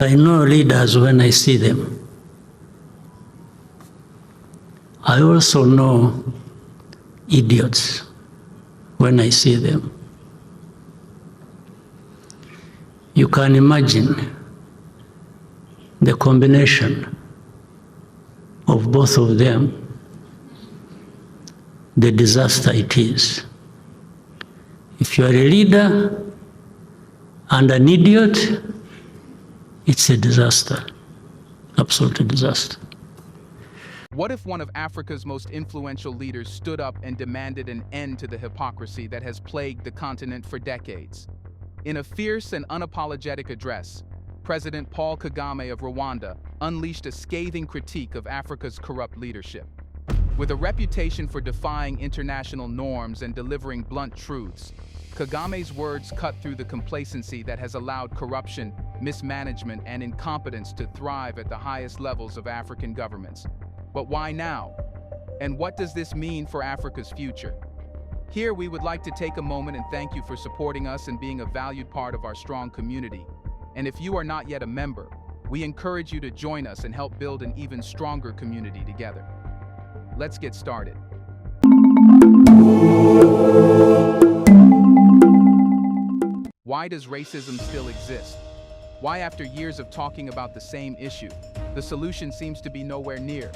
I know leaders when I see them. I also know idiots when I see them. You can imagine the combination of both of them, the disaster it is. If you are a leader and an idiot, it's a disaster, absolute disaster. What if one of Africa's most influential leaders stood up and demanded an end to the hypocrisy that has plagued the continent for decades? In a fierce and unapologetic address, President Paul Kagame of Rwanda unleashed a scathing critique of Africa's corrupt leadership. With a reputation for defying international norms and delivering blunt truths, Kagame's words cut through the complacency that has allowed corruption, mismanagement, and incompetence to thrive at the highest levels of African governments. But why now? And what does this mean for Africa's future? Here, we would like to take a moment and thank you for supporting us and being a valued part of our strong community. And if you are not yet a member, we encourage you to join us and help build an even stronger community together. Let's get started. Why does racism still exist? Why, after years of talking about the same issue, the solution seems to be nowhere near?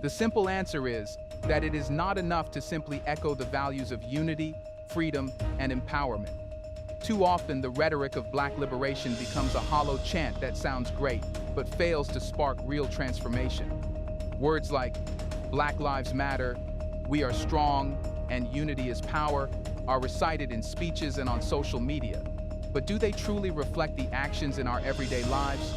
The simple answer is that it is not enough to simply echo the values of unity, freedom, and empowerment. Too often, the rhetoric of Black liberation becomes a hollow chant that sounds great, but fails to spark real transformation. Words like Black Lives Matter, we are strong, and unity is power are recited in speeches and on social media. But do they truly reflect the actions in our everyday lives?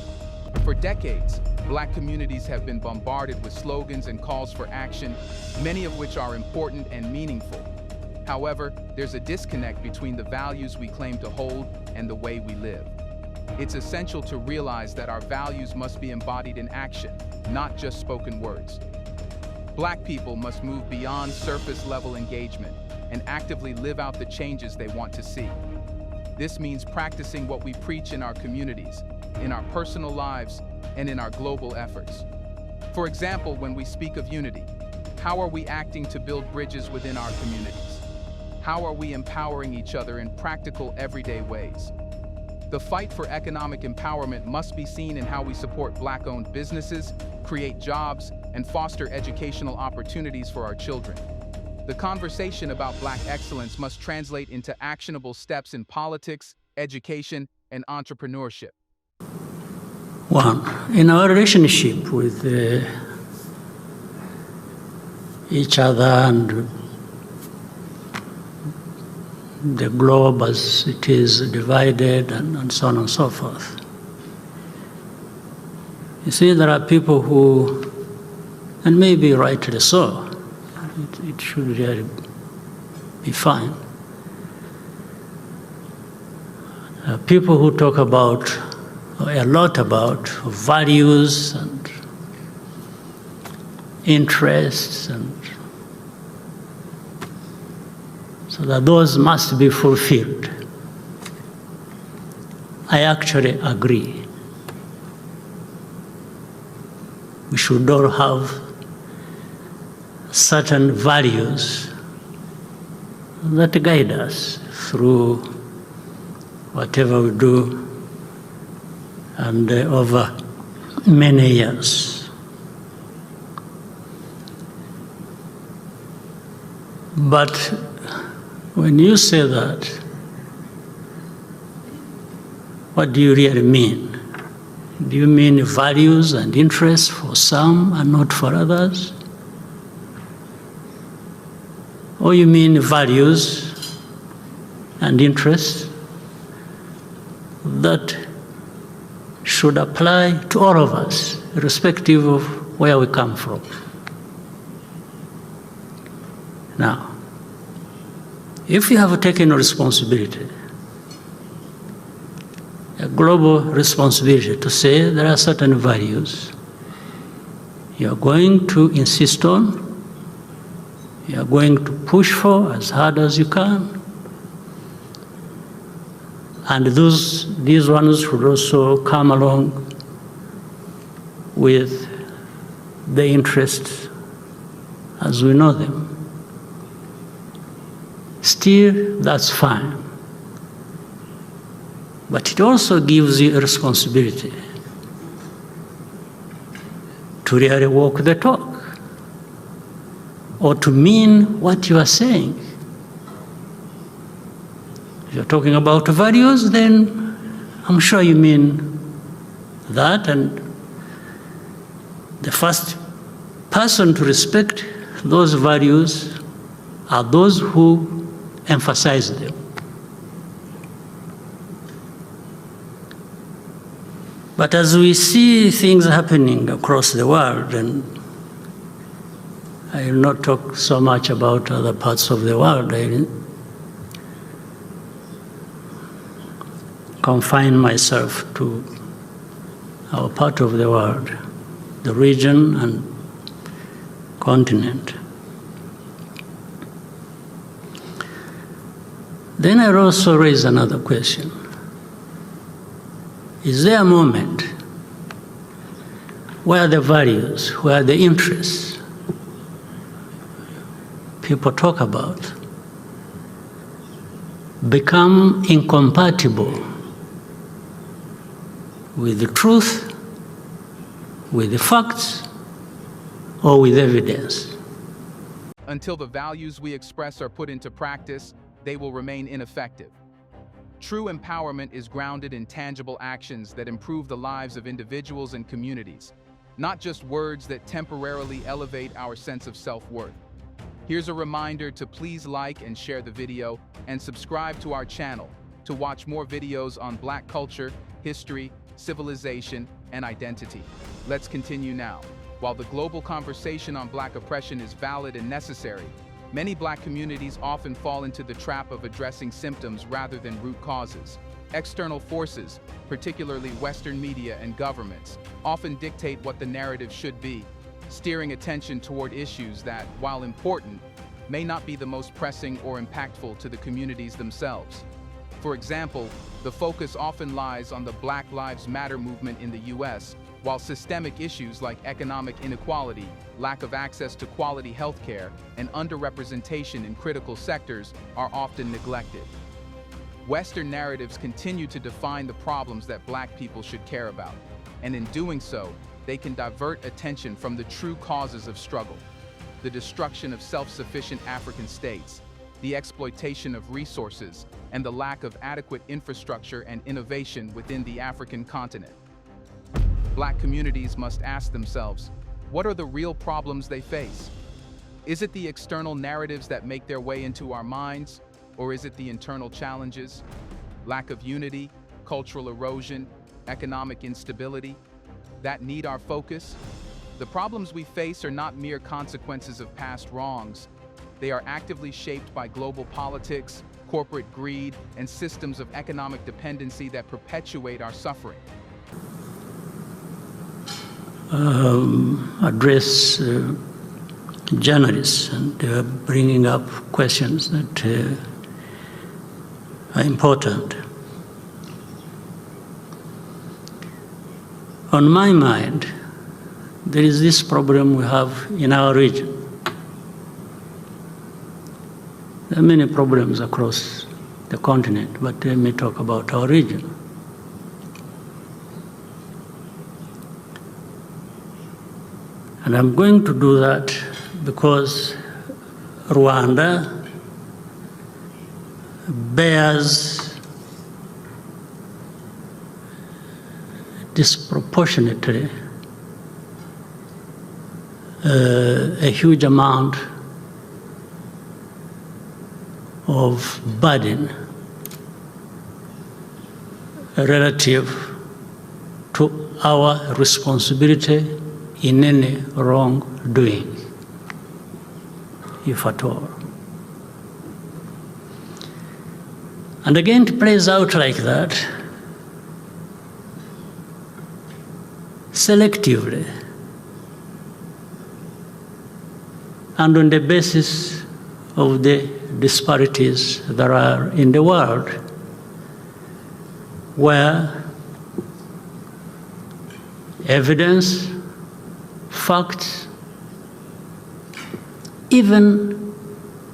For decades, Black communities have been bombarded with slogans and calls for action, many of which are important and meaningful. However, there's a disconnect between the values we claim to hold and the way we live. It's essential to realize that our values must be embodied in action, not just spoken words. Black people must move beyond surface-level engagement and actively live out the changes they want to see. This means practicing what we preach in our communities, in our personal lives, and in our global efforts. For example, when we speak of unity, how are we acting to build bridges within our communities? How are we empowering each other in practical, everyday ways? The fight for economic empowerment must be seen in how we support Black-owned businesses, create jobs, and foster educational opportunities for our children. The conversation about Black excellence must translate into actionable steps in politics, education, and entrepreneurship. One, in our relationship with each other and the globe as it is divided and so on and so forth. You see, there are people who, and maybe rightly so, it should really be fine. People who talk about, a lot about values and interests, and so that those must be fulfilled. I actually agree. We should all have certain values that guide us through whatever we do and over many years. But when you say that, what do you really mean? Do you mean values and interests for some and not for others? Or you mean values and interests that should apply to all of us, irrespective of where we come from? Now, if you have taken a responsibility, a global responsibility to say there are certain values you are going to insist on, you are going to push for as hard as you can, and these ones should also come along with the interests as we know them. Still, that's fine. But it also gives you a responsibility to really walk the talk, or to mean what you are saying. If you're talking about values, then I'm sure you mean that, and the first person to respect those values are those who emphasize them. But as we see things happening across the world, and I will not talk so much about other parts of the world, I confine myself to our part of the world, the region and continent. Then I also raise another question. Is there a moment where the values, where the interests people talk about become incompatible with the truth, with the facts, or with evidence? Until the values we express are put into practice, they will remain ineffective. True empowerment is grounded in tangible actions that improve the lives of individuals and communities, not just words that temporarily elevate our sense of self-worth. Here's a reminder to please like and share the video, and subscribe to our channel to watch more videos on Black culture, history, civilization, and identity. Let's continue now. While the global conversation on Black oppression is valid and necessary, many Black communities often fall into the trap of addressing symptoms rather than root causes. External forces, particularly Western media and governments, often dictate what the narrative should be, steering attention toward issues that, while important, may not be the most pressing or impactful to the communities themselves. For example, the focus often lies on the Black Lives Matter movement in the US, while systemic issues like economic inequality, lack of access to quality healthcare, and underrepresentation in critical sectors are often neglected. Western narratives continue to define the problems that Black people should care about, and in doing so, they can divert attention from the true causes of struggle: the destruction of self-sufficient African states, the exploitation of resources, and the lack of adequate infrastructure and innovation within the African continent. Black communities must ask themselves, what are the real problems they face? Is it the external narratives that make their way into our minds, or is it the internal challenges? Lack of unity, cultural erosion, economic instability that need our focus? The problems we face are not mere consequences of past wrongs. They are actively shaped by global politics, corporate greed, and systems of economic dependency that perpetuate our suffering. Address journalists, and they are bringing up questions that are important. On my mind, there is this problem we have in our region. There are many problems across the continent, but let me talk about our region. And I'm going to do that because Rwanda bears disproportionately a huge amount of burden relative to our responsibility in any wrongdoing, if at all. And again, it plays out like that, selectively, and on the basis of the disparities that are in the world, where evidence facts, even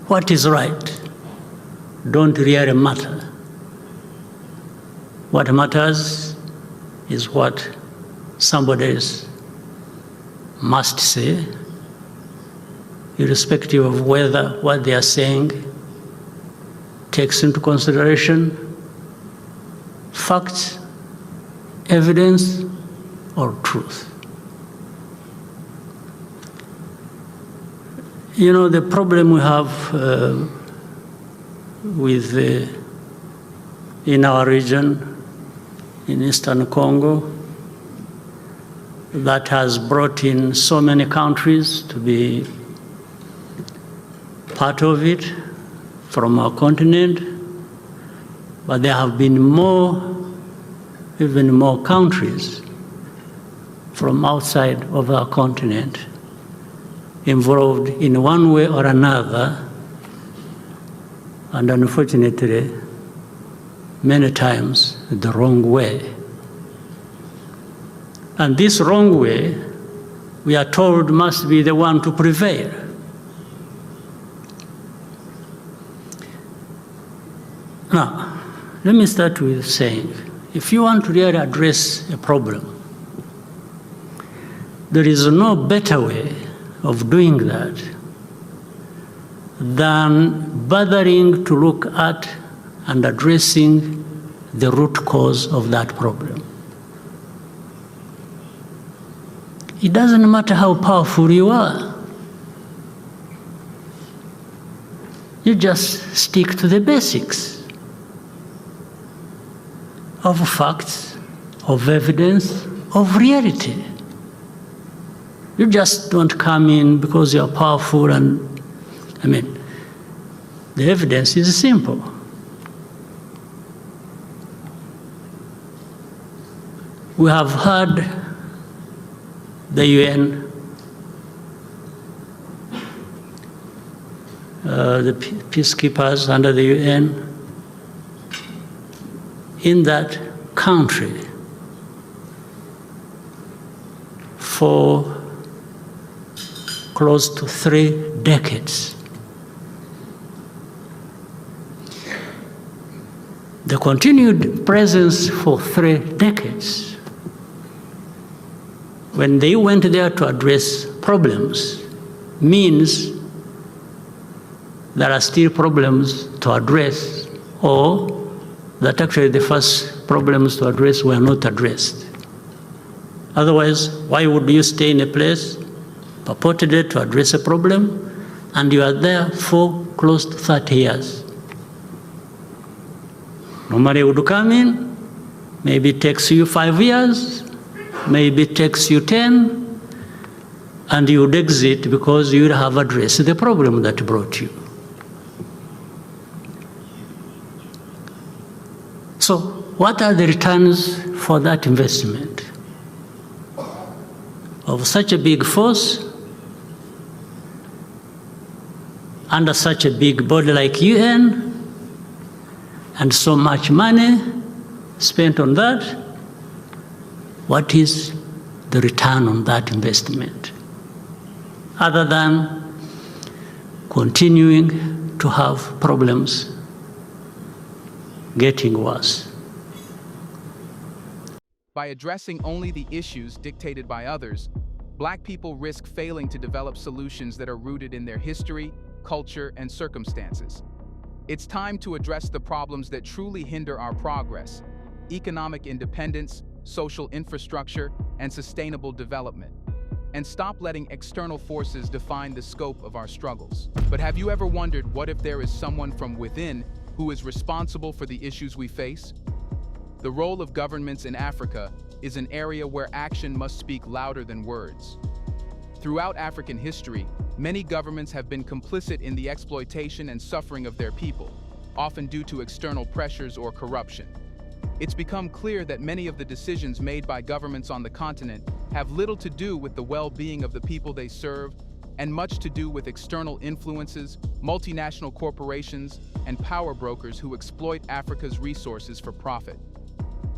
what is right, don't really matter. What matters is what somebody else must say, irrespective of whether what they are saying takes into consideration facts, evidence, or truth. You know, the problem we have in our region, in Eastern Congo, that has brought in so many countries to be part of it from our continent, but there have been even more countries from outside of our continent involved in one way or another, and unfortunately, many times the wrong way. And this wrong way, we are told, must be the one to prevail. Now, let me start with saying, if you want to really address a problem, there is no better way of doing that than bothering to look at and addressing the root cause of that problem. It doesn't matter how powerful you are. You just stick to the basics of facts, of evidence, of reality. You just don't come in because you're powerful and, the evidence is simple. We have heard the UN, the peacekeepers under the UN in that country for close to 3 decades. The continued presence for 3 decades, when they went there to address problems, means there are still problems to address, or that actually the first problems to address were not addressed. Otherwise, why would you stay in a place purportedly to address a problem, and you are there for close to 30 years? Normally you would come in, maybe it takes you 5 years, maybe it takes you 10, and you would exit because you would have addressed the problem that brought you. So what are the returns for that investment of such a big force under such a big body like UN, and so much money spent on that? What is the return on that investment, other than continuing to have problems getting worse? By addressing only the issues dictated by others, Black people risk failing to develop solutions that are rooted in their history, culture, and circumstances. It's time to address the problems that truly hinder our progress: economic independence, social infrastructure, and sustainable development. And stop letting external forces define the scope of our struggles. But have you ever wondered, what if there is someone from within who is responsible for the issues we face? The role of governments in Africa is an area where action must speak louder than words. Throughout African history, many governments have been complicit in the exploitation and suffering of their people, often due to external pressures or corruption. It's become clear that many of the decisions made by governments on the continent have little to do with the well-being of the people they serve, and much to do with external influences, multinational corporations, and power brokers who exploit Africa's resources for profit.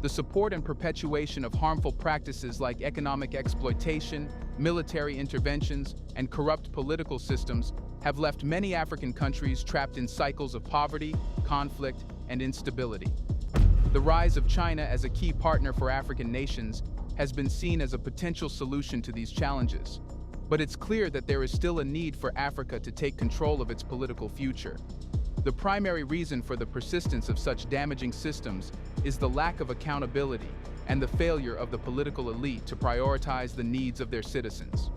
The support and perpetuation of harmful practices like economic exploitation, military interventions, and corrupt political systems have left many African countries trapped in cycles of poverty, conflict, and instability. The rise of China as a key partner for African nations has been seen as a potential solution to these challenges. But it's clear that there is still a need for Africa to take control of its political future. The primary reason for the persistence of such damaging systems is the lack of accountability and the failure of the political elite to prioritize the needs of their citizens.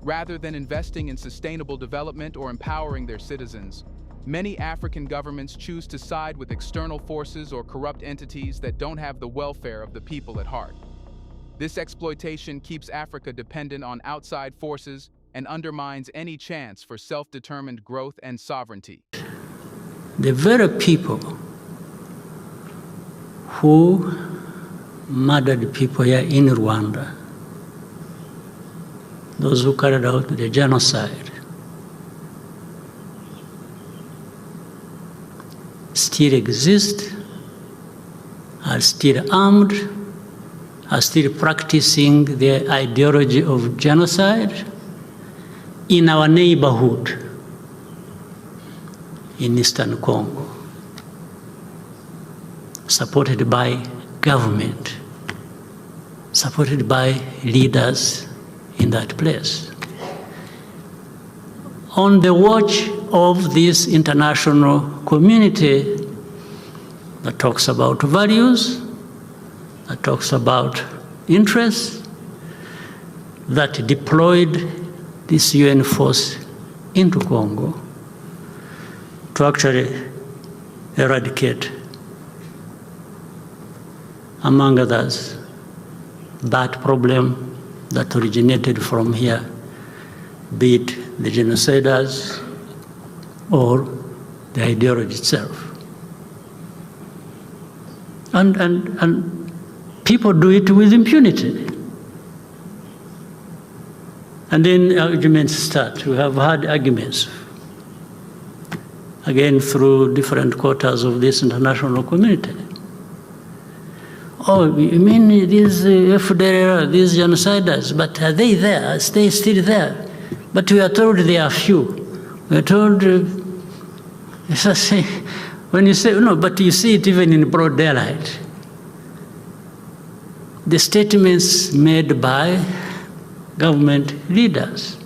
Rather than investing in sustainable development or empowering their citizens, many African governments choose to side with external forces or corrupt entities that don't have the welfare of the people at heart. This exploitation keeps Africa dependent on outside forces and undermines any chance for self-determined growth and sovereignty. The very people who murdered people here in Rwanda, those who carried out the genocide, still exist, are still armed, are still practicing their ideology of genocide in our neighborhood in Eastern Congo, supported by government, supported by leaders in that place. On the watch of this international community that talks about values, that talks about interests, that deployed this UN force into Congo to actually eradicate, among others, that problem that originated from here, be it the genociders or the ideology itself. And people do it with impunity. And then arguments start. We have had arguments, again, through different quarters of this international community. Oh, you mean these FDLR, these genociders, but are they there? Are they still there? But we are told they are few. We are told, when you say, no, but you see it even in broad daylight. The statements made by government leaders.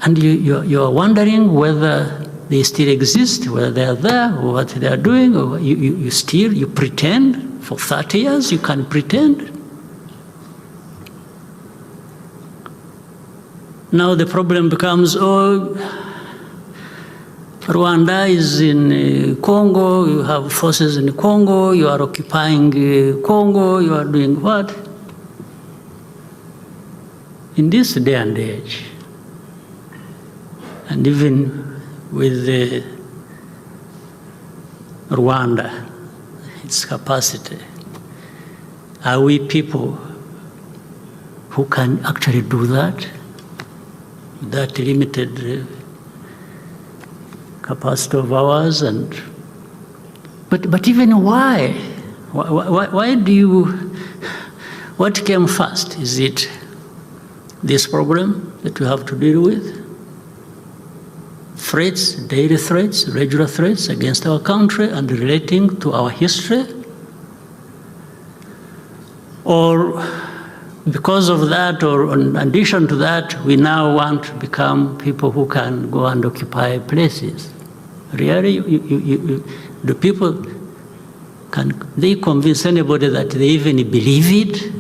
And you are wondering whether they still exist, whether they are there, or what they are doing, or you pretend for 30 years, you can pretend. Now the problem becomes, oh, Rwanda is in Congo, you have forces in Congo, you are occupying Congo, you are doing what? In this day and age, and even with Rwanda, its capacity, are we people who can actually do that? That limited capacity of ours, but even why? Why do you? What came first? Is it this problem that we have to deal with? Threats, daily threats, regular threats against our country and relating to our history? Or because of that, or in addition to that, we now want to become people who can go and occupy places? Really, the people, can they convince anybody that they even believe it,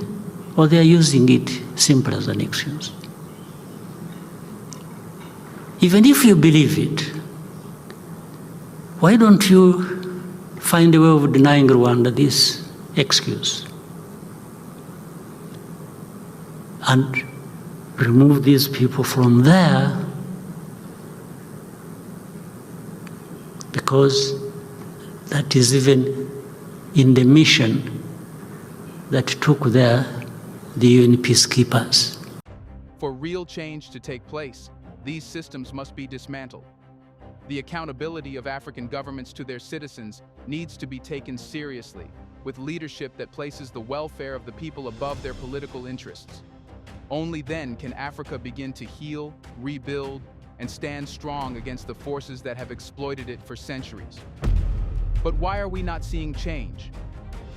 or they are using it simply as an excuse? Even if you believe it, why don't you find a way of denying Rwanda this excuse and remove these people from there? Because that is even in the mission that took there the UN peacekeepers. For real change to take place, these systems must be dismantled. The accountability of African governments to their citizens needs to be taken seriously, with leadership that places the welfare of the people above their political interests. Only then can Africa begin to heal, rebuild, and stand strong against the forces that have exploited it for centuries. But why are we not seeing change?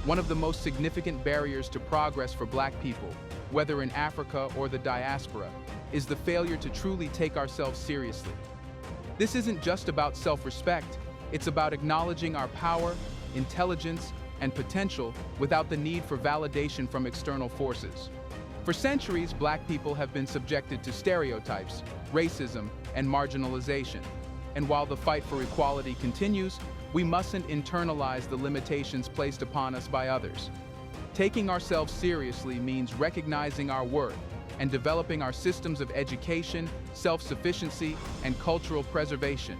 One of the most significant barriers to progress for Black people, whether in Africa or the diaspora, is the failure to truly take ourselves seriously. This isn't just about self-respect, it's about acknowledging our power, intelligence, and potential without the need for validation from external forces. For centuries, Black people have been subjected to stereotypes, racism, and marginalization. And while the fight for equality continues, we mustn't internalize the limitations placed upon us by others. Taking ourselves seriously means recognizing our worth and developing our systems of education, self-sufficiency, and cultural preservation.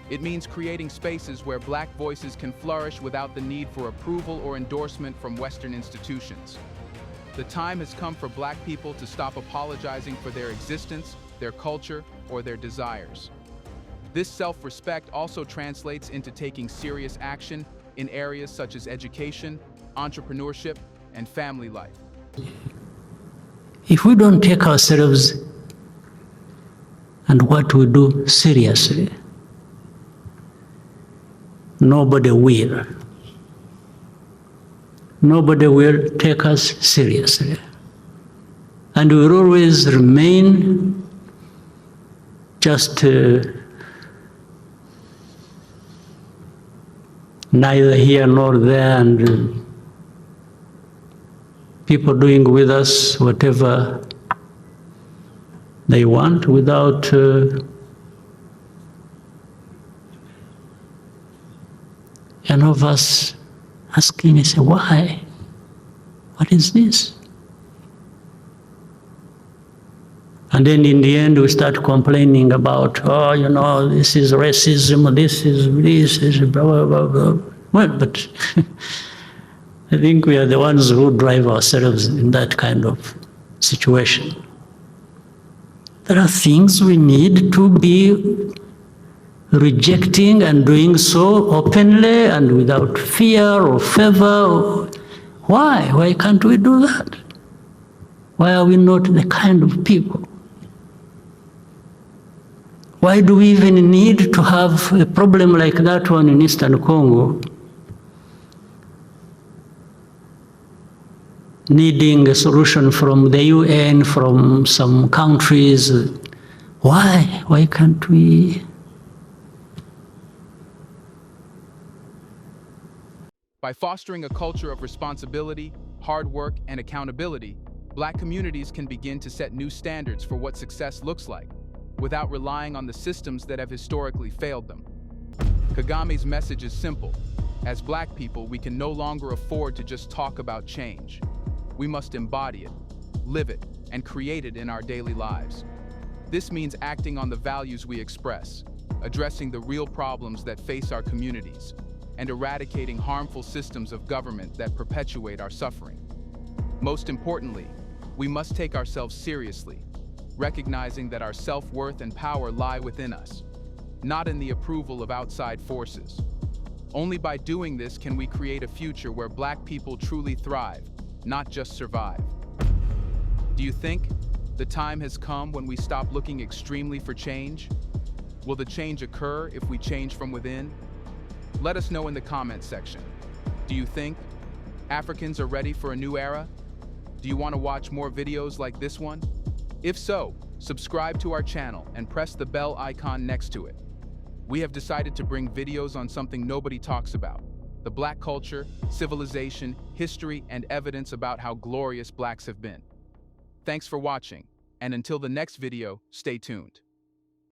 It means creating spaces where Black voices can flourish without the need for approval or endorsement from Western institutions. The time has come for Black people to stop apologizing for their existence, their culture, or their desires. This self-respect also translates into taking serious action in areas such as education, entrepreneurship, and family life. If we don't take ourselves and what we do seriously, nobody will. Nobody will take us seriously. And we will always remain just neither here nor there, and people doing with us whatever they want without any of us asking, I say, why? What is this? And then in the end we start complaining about, oh, you know, this is racism, this is blah, blah, blah, blah. Well, but I think we are the ones who drive ourselves in that kind of situation. There are things we need to be rejecting and doing so openly and without fear or favor. Why? Why can't we do that? Why are we not the kind of people? Why do we even need to have a problem like that one in Eastern Congo, needing a solution from the UN, from some countries? Why? Why can't we? By fostering a culture of responsibility, hard work, and accountability, Black communities can begin to set new standards for what success looks like, without relying on the systems that have historically failed them. Kagame's message is simple. As Black people, we can no longer afford to just talk about change. We must embody it, live it, and create it in our daily lives. This means acting on the values we express, addressing the real problems that face our communities, and eradicating harmful systems of government that perpetuate our suffering. Most importantly, we must take ourselves seriously, recognizing that our self-worth and power lie within us, not in the approval of outside forces. Only by doing this can we create a future where Black people truly thrive, not just survive. Do you think the time has come when we stop looking extremely for change? Will the change occur if we change from within? Let us know in the comments section. Do you think Africans are ready for a new era? Do you want to watch more videos like this one? If so, subscribe to our channel and press the bell icon next to it. We have decided to bring videos on something nobody talks about: the Black culture, civilization, history, and evidence about how glorious Blacks have been. Thanks for watching, and until the next video, stay tuned.